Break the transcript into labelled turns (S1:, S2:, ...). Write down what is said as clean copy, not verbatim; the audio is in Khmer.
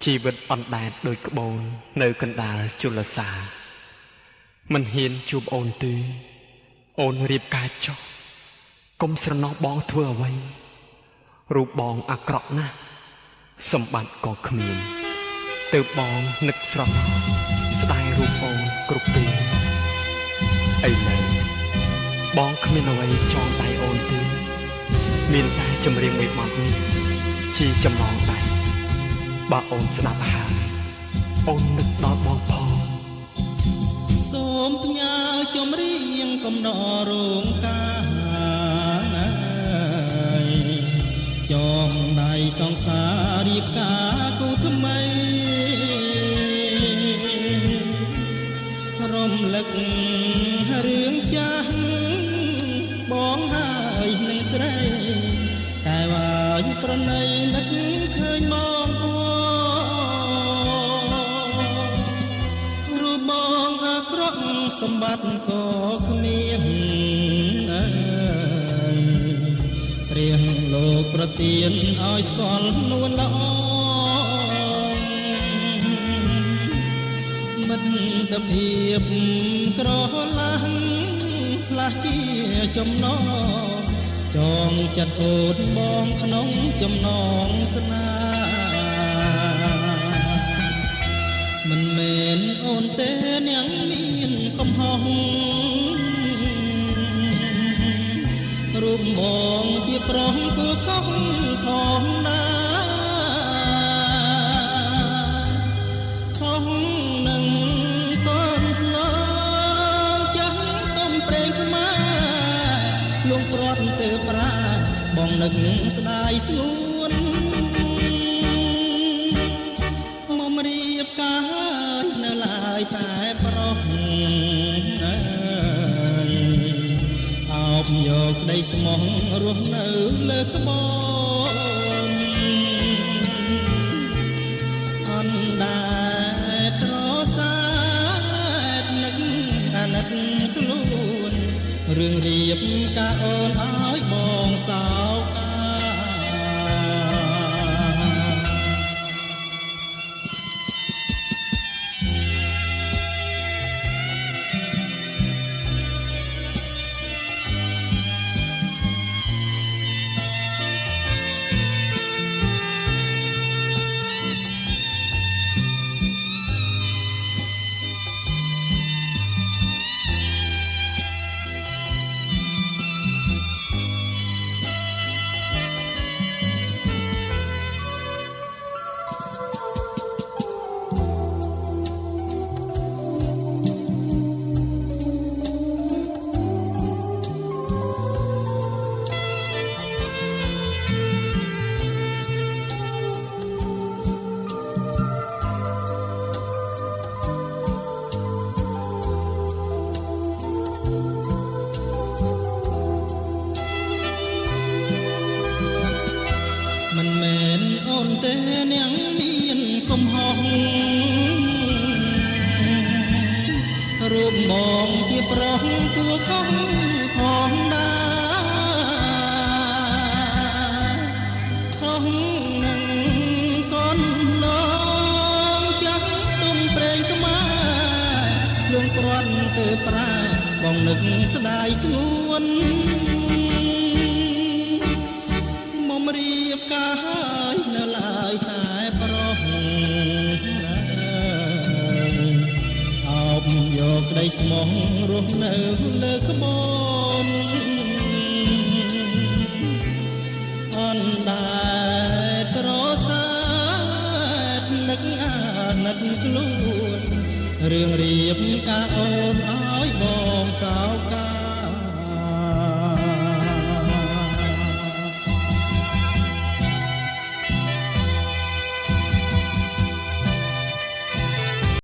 S1: ជីវិតអណ្ដែតដោយក្បូននៅកណ្ដាលជលសាមិនហ៊ានជួបអូនទេអូនរៀបការចុះកុំស្រណោះបងធ្វើអ្វីរូបបងអាក្រក់ណាស់សម្បត្តិក៏គ្មានទើបបងនឹកស្រណោះស្ដាយរូបអូនគ្រប់ពេលឥឡូវបងគ្មានអ្វីចងដៃអូនទេមានតែចម្រៀងមួយបទនេះជាចំណងដៃបើអូនស្ដាប់ហើយអូននឹកដល់បងផង
S2: សូមផ្ញើចម្រៀងកំណររោងការចងដៃសង្សាររៀបការគូថ្មីរំលឹករឿងចាស់បងហើយនឹងស្រីតែវាយប្រណីនឹកឃើញបងរូបបងអាក្រក់សម្បត្តិក៏គ្មានព្រះលោកប្រទានឲ្យស្គាល់នួនល្អមិត្តភាពក្រឡាំងផ្លាស់ជាចំណងចងចិត្តអូនបងក្នុងចំណងស្នេហ៍មិនមែនអូនទេនាងមានកំហុសរូបបងជាប្រុសគួរខុសផងដែរខុសនឹងកូនខ្លោចាស់ទំព្រេងខ្មាលួងព្រាត់ទៅប្រាបងនឹកស្ដាយស្ងួនមករៀបការនៅឡើយតែប្រុសយកក្តីស្មោះរស់នៅលើក្បូនអណ្ដែតត្រសាទនឹកអាណិតខ្លួនរឿងរៀបការអូនឲ្យបងសោកាទេនាងមានកំហុសរូបបងជាប្រុសគួរខុសផងដែរខុសនឹងកូនឡងចាស់ទុំព្រេងក្មាលួងព្រាត់ទៅប្រាបងនឹកស្ដាយស្ងួនមករៀបការនៅឡើយតែប្រុសអោបយកក្តីស្មោះរស់នៅលើក្បូនអណ្ដែតត្រសាទនឹកអាណិតខ្លួនរឿងរៀបការអូនឲ្យបងសោកា